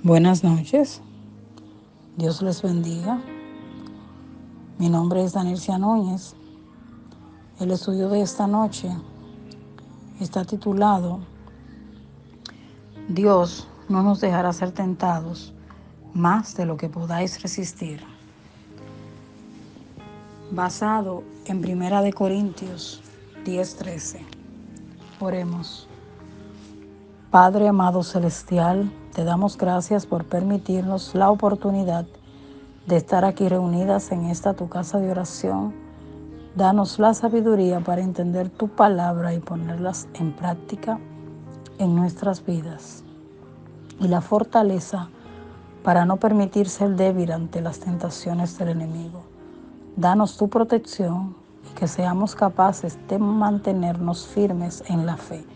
Buenas noches, Dios les bendiga. Mi nombre es Danilcia Núñez. El estudio de esta noche está titulado Dios no nos dejará ser tentados más de lo que podáis resistir, basado en 1 Corintios 10:13. Oremos. Padre amado celestial, te damos gracias por permitirnos la oportunidad de estar aquí reunidas en esta tu casa de oración. Danos la sabiduría para entender tu palabra y ponerlas en práctica en nuestras vidas, y la fortaleza para no permitir ser débil ante las tentaciones del enemigo. Danos tu protección y que seamos capaces de mantenernos firmes en la fe.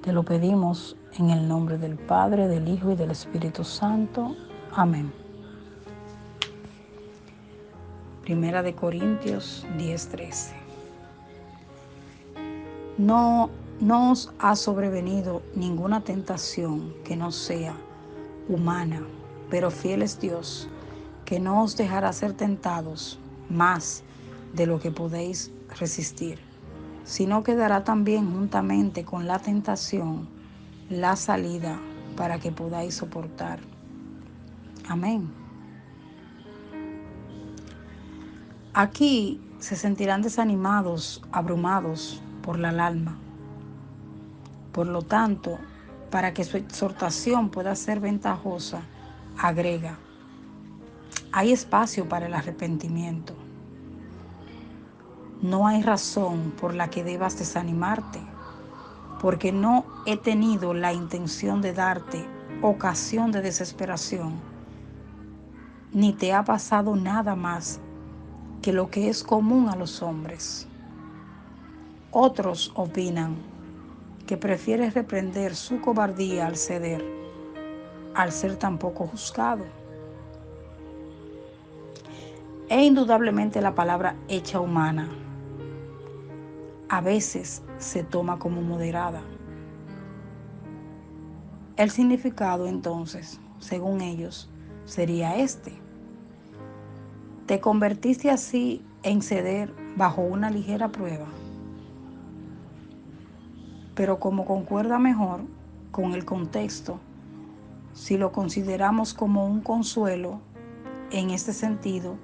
Te lo pedimos en el nombre del Padre, del Hijo y del Espíritu Santo. Amén. 1 Corintios 10:13. No os ha sobrevenido ninguna tentación que no sea humana, pero fiel es Dios, que no os dejará ser tentados más de lo que podéis resistir, sino que dará también juntamente con la tentación la salida para que podáis soportar. Amén. Aquí se sentirán desanimados, abrumados por la alarma. Por lo tanto, para que su exhortación pueda ser ventajosa, agrega: hay espacio para el arrepentimiento. No hay razón por la que debas desanimarte, porque no he tenido la intención de darte ocasión de desesperación, ni te ha pasado nada más que lo que es común a los hombres. Otros opinan que prefieres reprender su cobardía al ceder, al ser tan poco juzgado. E indudablemente la palabra hecha humana a veces se toma como moderada. El significado entonces, según ellos, sería este: te convertiste así en ceder bajo una ligera prueba. Pero como concuerda mejor con el contexto, si lo consideramos como un consuelo, en este sentido,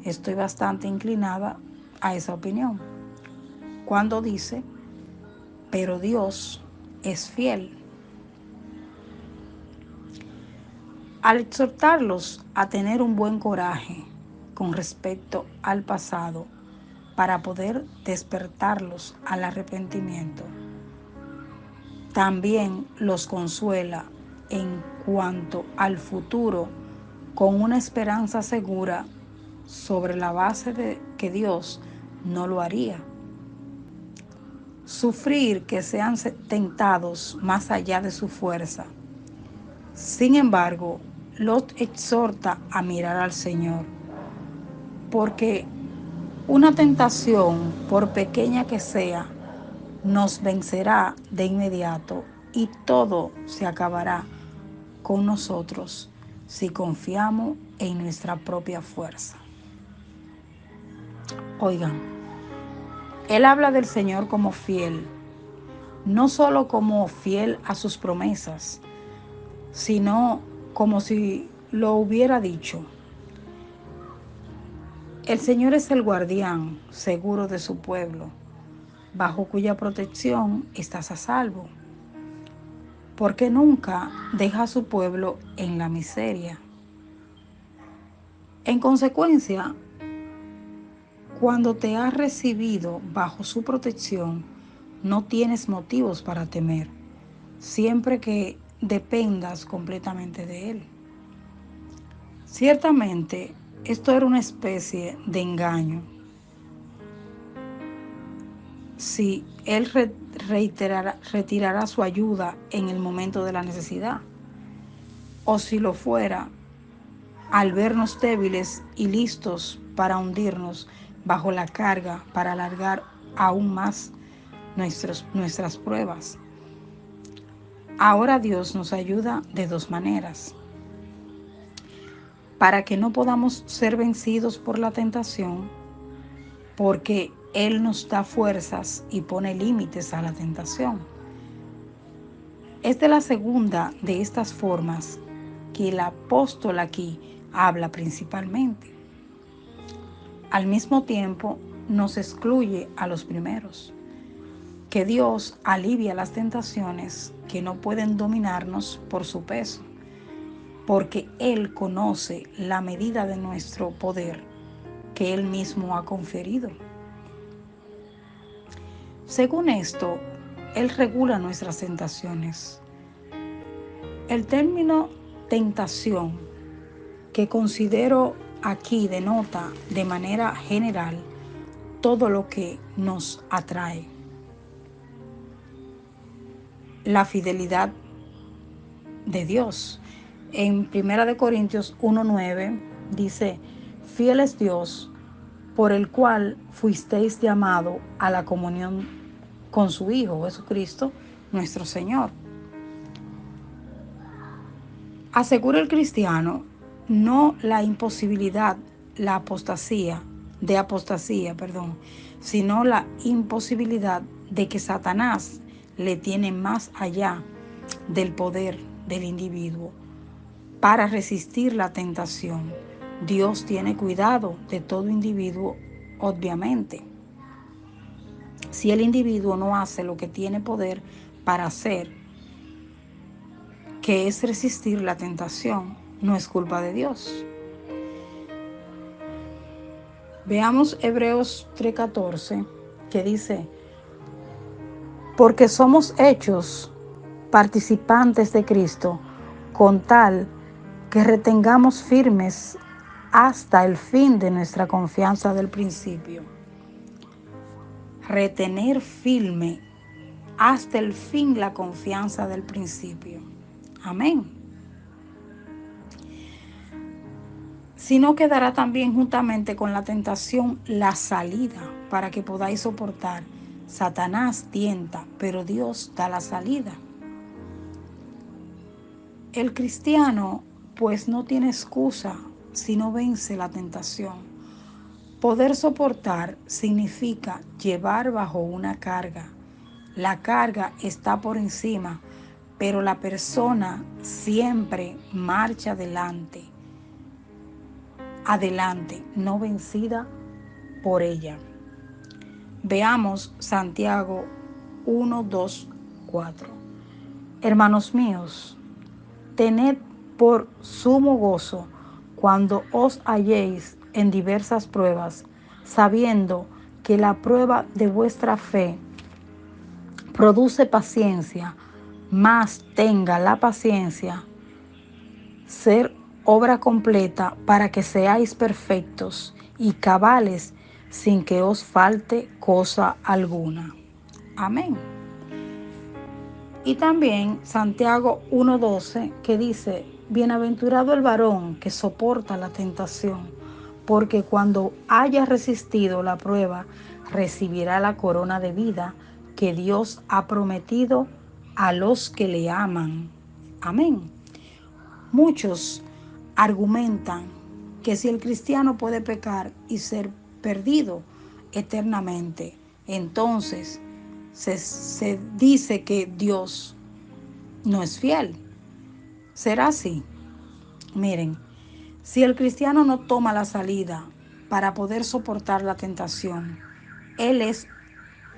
estoy bastante inclinada a esa opinión. Cuando dice, pero Dios es fiel. Al exhortarlos a tener un buen coraje con respecto al pasado para poder despertarlos al arrepentimiento, también los consuela en cuanto al futuro con una esperanza segura sobre la base de que Dios no lo haría. Sufrir que sean tentados más allá de su fuerza. Sin embargo, los exhorta a mirar al Señor, porque una tentación, por pequeña que sea, nos vencerá de inmediato y todo se acabará con nosotros si confiamos en nuestra propia fuerza. Oigan, Él habla del Señor como fiel, no solo como fiel a sus promesas, sino como si lo hubiera dicho. El Señor es el guardián seguro de su pueblo, bajo cuya protección estás a salvo, porque nunca deja a su pueblo en la miseria. En consecuencia, cuando te has recibido bajo su protección, no tienes motivos para temer, siempre que dependas completamente de Él. Ciertamente, esto era una especie de engaño. Si Él retirará su ayuda en el momento de la necesidad, o si lo fuera, al vernos débiles y listos para hundirnos bajo la carga para alargar aún más nuestras pruebas. Ahora Dios nos ayuda de dos maneras. para que no podamos ser vencidos por la tentación, porque Él nos da fuerzas y pone límites a la tentación. Es de la segunda de estas formas que el apóstol aquí habla principalmente. Al mismo tiempo, nos excluye a los primeros, que Dios alivia las tentaciones que no pueden dominarnos por su peso, porque Él conoce la medida de nuestro poder que Él mismo ha conferido. Según esto, Él regula nuestras tentaciones. El término tentación, que considero aquí, denota de manera general todo lo que nos atrae. La fidelidad de Dios. En 1 Corintios 1:9 dice: fiel es Dios, por el cual fuisteis llamado a la comunión con su Hijo Jesucristo, nuestro Señor. Asegura el cristiano no la imposibilidad, de apostasía, sino la imposibilidad de que Satanás le tiene más allá del poder del individuo para resistir la tentación. Dios tiene cuidado de todo individuo, obviamente. Si el individuo no hace lo que tiene poder para hacer, que es resistir la tentación, no es culpa de Dios. Veamos Hebreos 3:14, que dice: porque somos hechos participantes de Cristo, con tal que retengamos firmes hasta el fin de nuestra confianza del principio. Retener firme hasta el fin la confianza del principio. Amén. Si no, quedará también juntamente con la tentación la salida para que podáis soportar. Satanás tienta, pero Dios da la salida. El cristiano pues no tiene excusa si no vence la tentación. Poder soportar significa llevar bajo una carga. La carga está por encima, pero la persona siempre marcha adelante, no vencida por ella. Veamos Santiago 1, 2, 4. Hermanos míos, tened por sumo gozo cuando os halléis en diversas pruebas, sabiendo que la prueba de vuestra fe produce paciencia, mas tenga la paciencia ser obra completa para que seáis perfectos y cabales sin que os falte cosa alguna. Amén. Y también Santiago 1:12, que dice: bienaventurado el varón que soporta la tentación, porque cuando haya resistido la prueba, recibirá la corona de vida que Dios ha prometido a los que le aman. Amén. Muchos argumentan que si el cristiano puede pecar y ser perdido eternamente, entonces se dice que Dios no es fiel. ¿Será así? Miren, si el cristiano no toma la salida para poder soportar la tentación, él es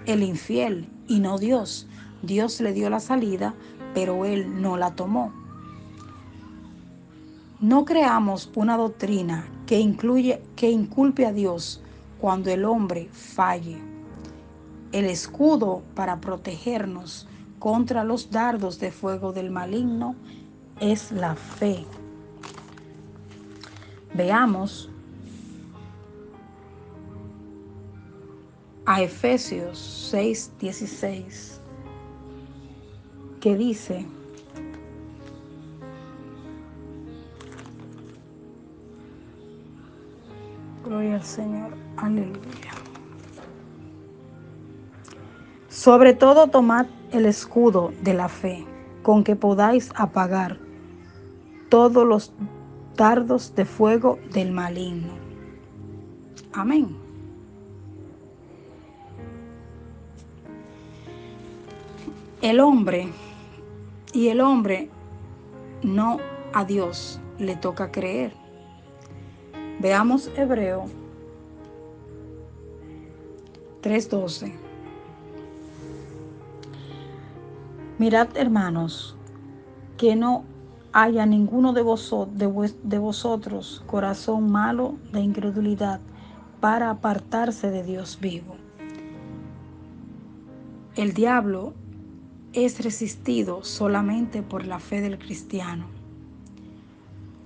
el infiel y no Dios. Dios le dio la salida, pero él no la tomó. No creamos una doctrina que inculpe a Dios cuando el hombre falle. El escudo para protegernos contra los dardos de fuego del maligno es la fe. Veamos a Efesios 6:16, que dice: gloria al Señor, aleluya. Sobre todo tomad el escudo de la fe, con que podáis apagar todos los dardos de fuego del maligno. Amén. El hombre no, a Dios le toca creer. Veamos Hebreo 3:12. Mirad, hermanos, que no haya ninguno de vosotros corazón malo de incredulidad para apartarse de Dios vivo. El diablo es resistido solamente por la fe del cristiano.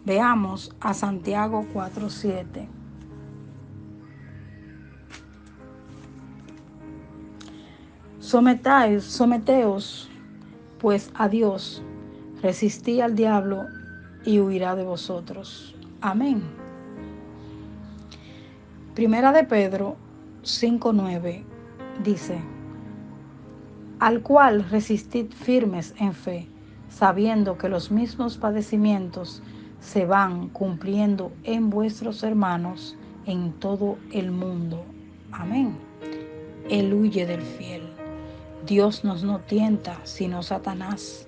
Veamos a Santiago 4:7. Someteos pues a Dios, resistid al diablo y huirá de vosotros. Amén. Primera de Pedro 5:9 dice: al cual resistid firmes en fe, sabiendo que los mismos padecimientos se van cumpliendo en vuestros hermanos en todo el mundo. Amén. Él huye del fiel. Dios nos no tienta, sino Satanás.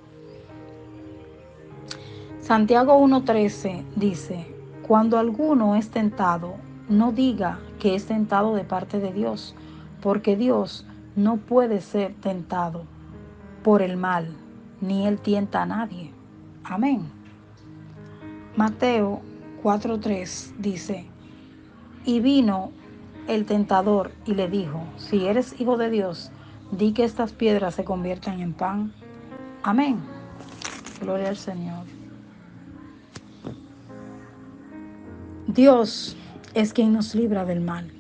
Santiago 1:13 dice: cuando alguno es tentado, no diga que es tentado de parte de Dios, porque Dios no puede ser tentado por el mal, ni él tienta a nadie. Amén. Mateo 4:3 dice: y vino el tentador y le dijo: si eres hijo de Dios, di que estas piedras se conviertan en pan. Amén. Gloria al Señor. Dios es quien nos libra del mal.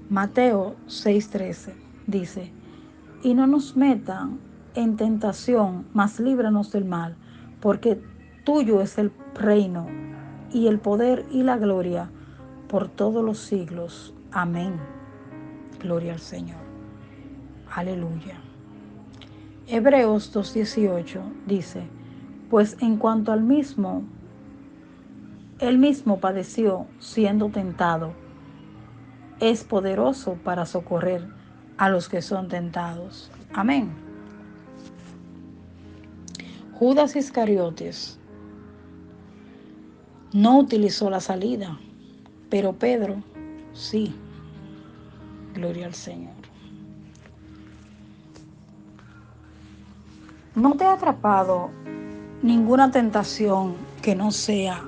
Mateo 6:13 dice: y no nos metan en tentación, mas líbranos del mal, porque tuyo es el reino, y el poder y la gloria, por todos los siglos. Amén. Gloria al Señor. Aleluya. Hebreos 2:18 dice: pues en cuanto al mismo, él mismo padeció siendo tentado, es poderoso para socorrer a los que son tentados. Amén. Judas Iscariotes no utilizó la salida, pero Pedro sí. Gloria al Señor. ¿No te ha atrapado ninguna tentación que no sea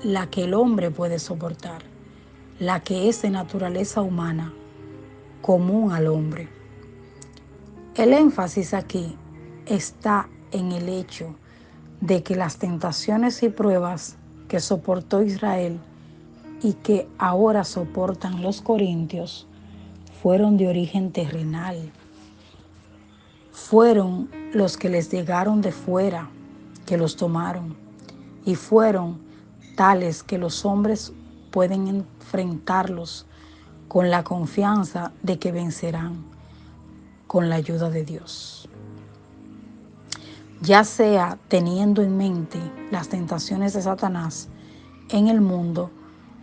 la que el hombre puede soportar, la que es de naturaleza humana, común al hombre? El énfasis aquí está en el hecho de que las tentaciones y pruebas que soportó Israel y que ahora soportan los corintios fueron de origen terrenal. Fueron los que les llegaron de fuera, que los tomaron, y fueron tales que los hombres pueden enfrentarlos con la confianza de que vencerán con la ayuda de Dios. Ya sea teniendo en mente las tentaciones de Satanás en el mundo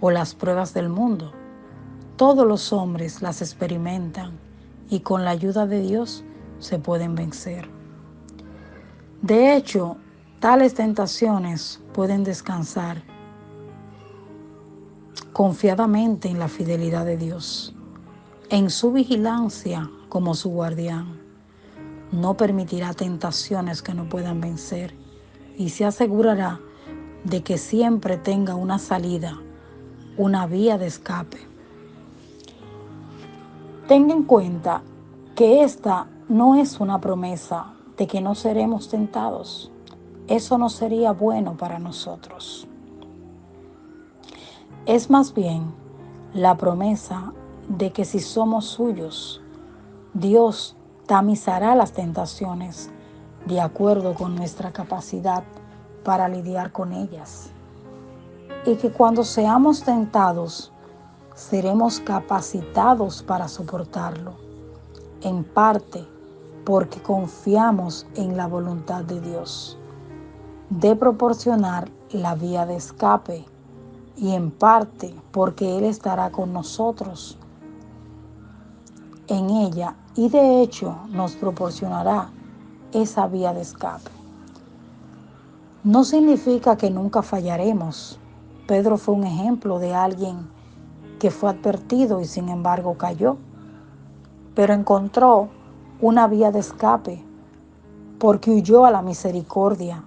o las pruebas del mundo, todos los hombres las experimentan y con la ayuda de Dios se pueden vencer. De hecho, tales tentaciones pueden descansar confiadamente en la fidelidad de Dios, en su vigilancia como su guardián. No permitirá tentaciones que no puedan vencer y se asegurará de que siempre tenga una salida, una vía de escape. Tenga en cuenta que esta no es una promesa de que no seremos tentados. Eso no sería bueno para nosotros. Es más bien la promesa de que si somos suyos, Dios tamizará las tentaciones de acuerdo con nuestra capacidad para lidiar con ellas. Y que cuando seamos tentados, seremos capacitados para soportarlo, en parte porque confiamos en la voluntad de Dios. de proporcionar la vía de escape y en parte porque Él estará con nosotros en ella y de hecho nos proporcionará esa vía de escape. No significa que nunca fallaremos. Pedro fue un ejemplo de alguien que fue advertido y sin embargo cayó, pero encontró una vía de escape porque huyó a la misericordia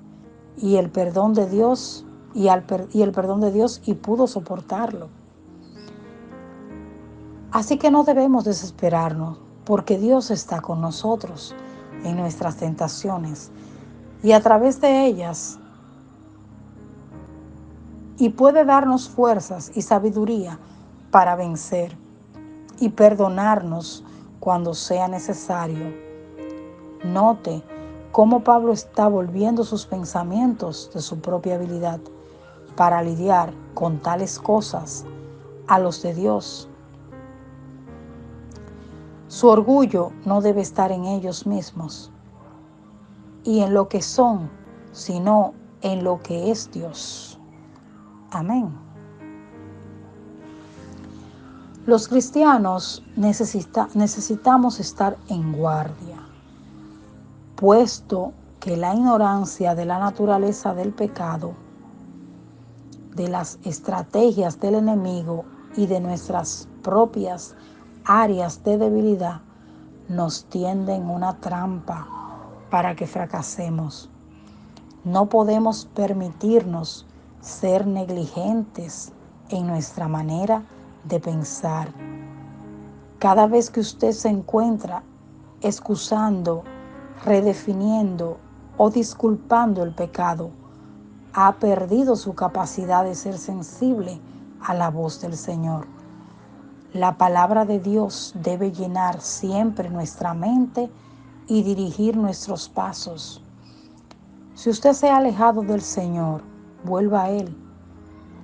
y el perdón de Dios y pudo soportarlo. Así que no debemos desesperarnos porque Dios está con nosotros en nuestras tentaciones y a través de ellas y puede darnos fuerzas y sabiduría para vencer y perdonarnos cuando sea necesario. Note cómo Pablo está volviendo sus pensamientos de su propia habilidad para lidiar con tales cosas a los de Dios. Su orgullo no debe estar en ellos mismos y en lo que son, sino en lo que es Dios. Amén. Los cristianos necesitamos estar en guardia, puesto que la ignorancia de la naturaleza del pecado, de las estrategias del enemigo y de nuestras propias áreas de debilidad nos tienden una trampa para que fracasemos. No podemos permitirnos ser negligentes en nuestra manera de pensar. Cada vez que usted se encuentra excusando, redefiniendo o disculpando el pecado, ha perdido su capacidad de ser sensible a la voz del Señor. La palabra de Dios debe llenar siempre nuestra mente y dirigir nuestros pasos. Si usted se ha alejado del Señor, vuelva a Él,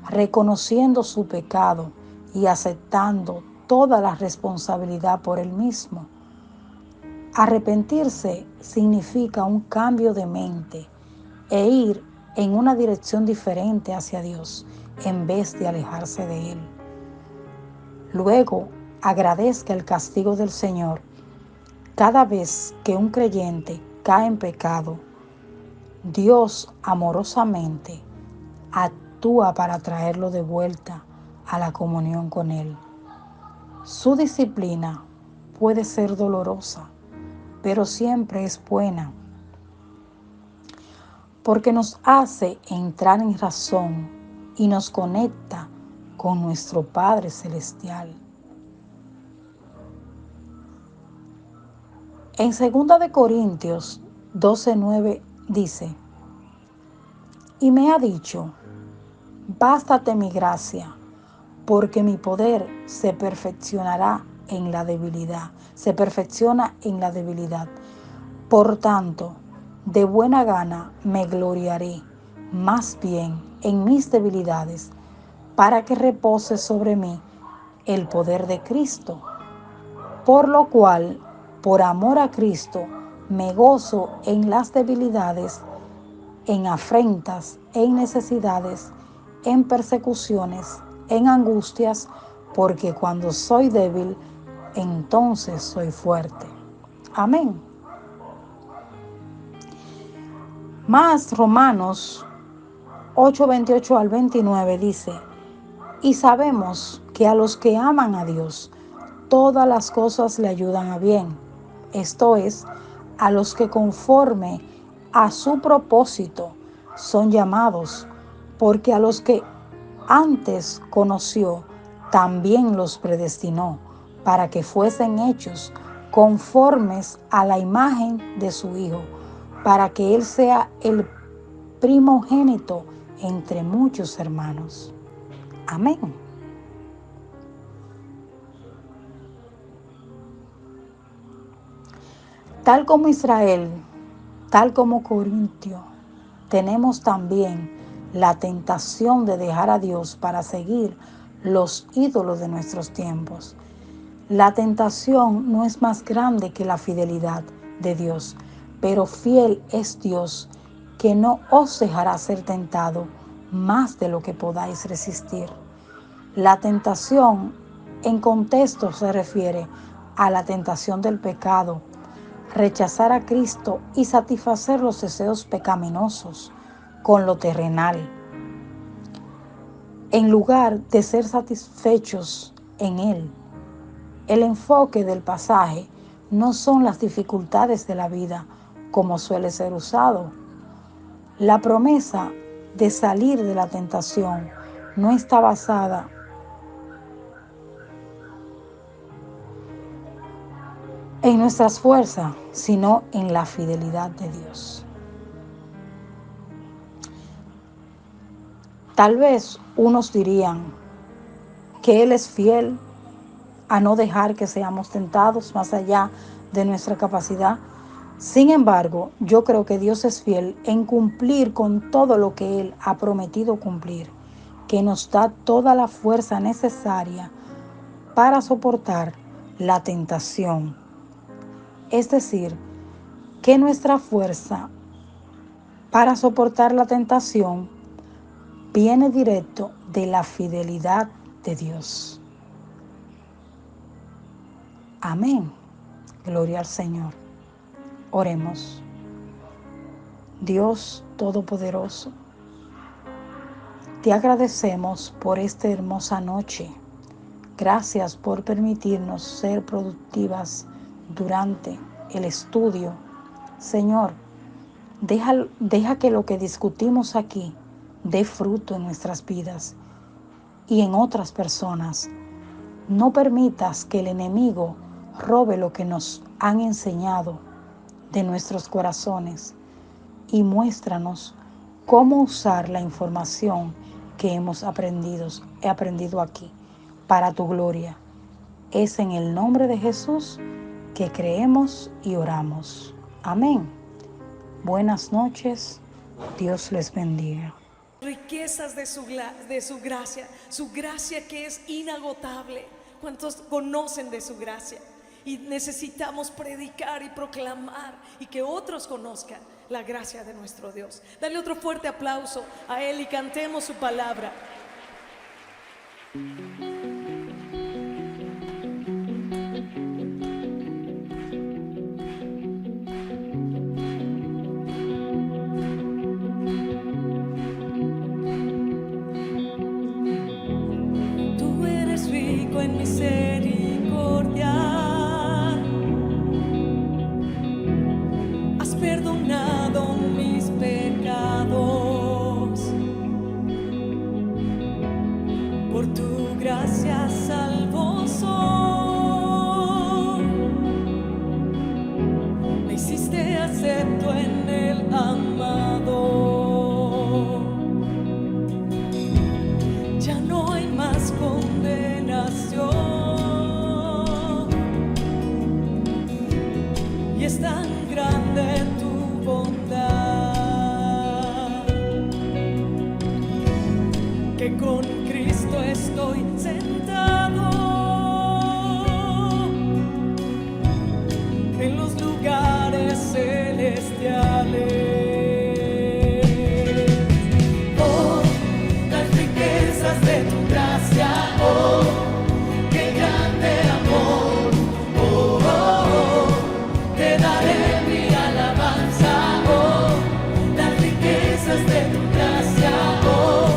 reconociendo su pecado y aceptando toda la responsabilidad por Él mismo. Arrepentirse significa un cambio de mente e ir en una dirección diferente hacia Dios en vez de alejarse de Él. Luego, agradezca el castigo del Señor cada vez que un creyente cae en pecado. Dios amorosamente actúa para traerlo de vuelta a la comunión con Él. Su disciplina puede ser dolorosa, pero siempre es buena, porque nos hace entrar en razón y nos conecta con nuestro Padre Celestial. En 2 de Corintios 12:9 dice: y me ha dicho, bástate mi gracia, porque mi poder se perfecciona en la debilidad. Por tanto, de buena gana me gloriaré más bien en mis debilidades, para que repose sobre mí el poder de Cristo. Por lo cual, por amor a Cristo, me gozo en las debilidades, en afrentas, en necesidades, en persecuciones, en angustias, porque cuando soy débil, entonces soy fuerte. Amén. Más Romanos 8:28 al 29 dice: y sabemos que a los que aman a Dios, todas las cosas le ayudan a bien. Esto es, a los que conforme a su propósito son llamados, porque a los que antes conoció, también los predestinó para que fuesen hechos conformes a la imagen de su Hijo, para que Él sea el primogénito entre muchos hermanos. Amén. Tal como Israel, tal como Corintio, tenemos también la tentación de dejar a Dios para seguir los ídolos de nuestros tiempos. La tentación no es más grande que la fidelidad de Dios, pero fiel es Dios que no os dejará ser tentado más de lo que podáis resistir. La tentación en contexto se refiere a la tentación del pecado, rechazar a Cristo y satisfacer los deseos pecaminosos con lo terrenal, en lugar de ser satisfechos en Él. El enfoque del pasaje no son las dificultades de la vida, como suele ser usado. La promesa de salir de la tentación no está basada en nuestras fuerzas, sino en la fidelidad de Dios. Tal vez unos dirían que Él es fiel a no dejar que seamos tentados más allá de nuestra capacidad. Sin embargo, yo creo que Dios es fiel en cumplir con todo lo que Él ha prometido cumplir, que nos da toda la fuerza necesaria para soportar la tentación. Es decir, que nuestra fuerza para soportar la tentación viene directo de la fidelidad de Dios. Amén. Gloria al Señor. Oremos. Dios Todopoderoso, te agradecemos por esta hermosa noche. Gracias por permitirnos ser productivas durante el estudio. Señor, deja que lo que discutimos aquí dé fruto en nuestras vidas y en otras personas. No permitas que el enemigo robe lo que nos han enseñado de nuestros corazones y muéstranos cómo usar la información que hemos aprendido aquí para tu gloria. Es en el nombre de Jesús que creemos y oramos. Amén. Buenas noches. Dios les bendiga. Riquezas de su gracia que es inagotable. ¿Cuántos conocen de su gracia? Y necesitamos predicar y proclamar y que otros conozcan la gracia de nuestro Dios. Dale otro fuerte aplauso a Él y cantemos su palabra. Tú eres rico en misericordia. Has perdonado mis pecados. Por tu gracia salvo soy. Me hiciste acepto en el amado. Ya no hay más condenación. Y es tan grande tu bondad que con Cristo estoy sentado en los lugares celestiales. Oh, las riquezas de tu gracia, oh, qué grande amor. Oh, oh, oh, te daré mi alabanza, oh, las riquezas de tu gracia, oh,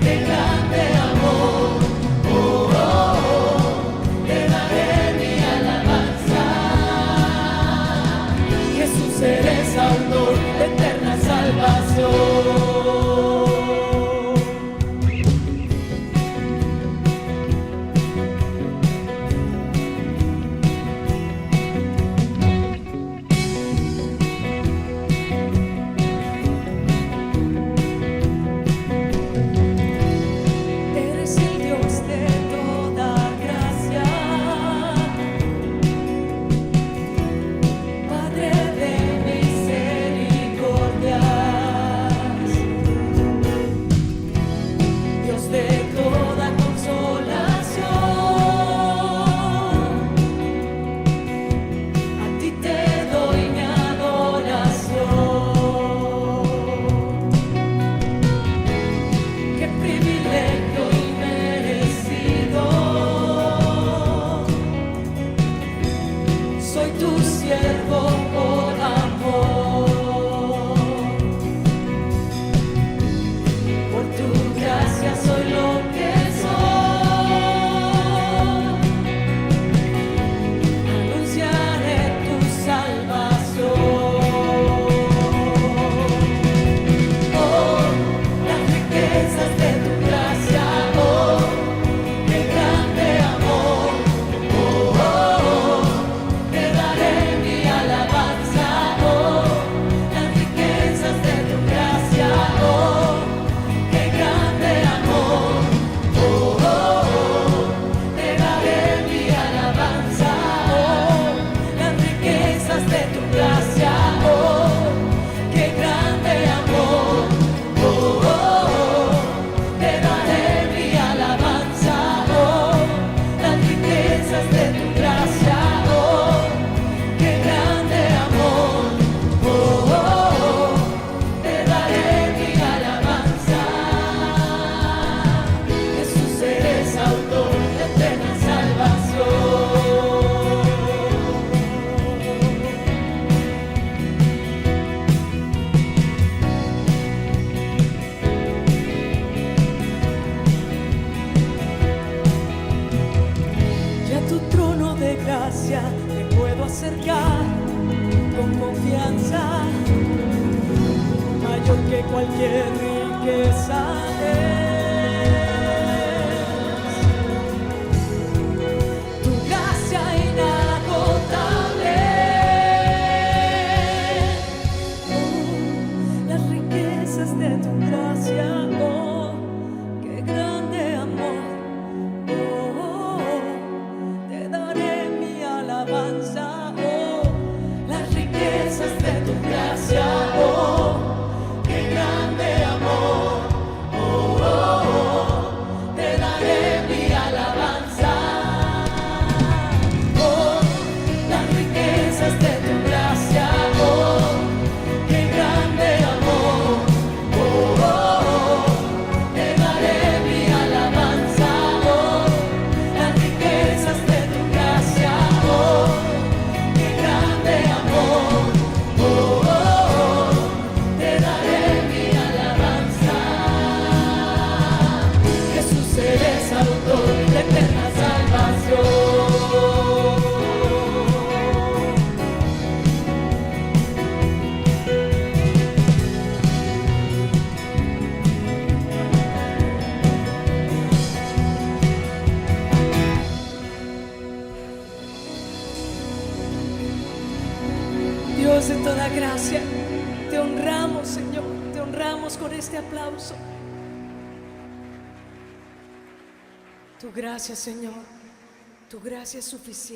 qué grande amor. Oh, oh, oh, te daré mi alabanza. Jesús, eres autor de eterna salvación. Eres el Dios de toda gracia, Padre de misericordia. cualquier riqueza es tu gracia inagotable. Las riquezas de tu gracia, oh, qué grande amor. Te daré mi alabanza, oh, las riquezas de tu gracia, oh, qué grande amor. Te daré mi alabanza, oh, las riquezas de tu gracia, oh, qué grande amor. Te daré mi alabanza, oh, las riquezas de tu gracia, oh, qué grande amor. Te daré mi alabanza. Jesús, eres autor de eterna salvación. Dios de toda gracia, te honramos, Señor, te honramos con este aplauso. Tu gracia, Señor, tu gracia es suficiente.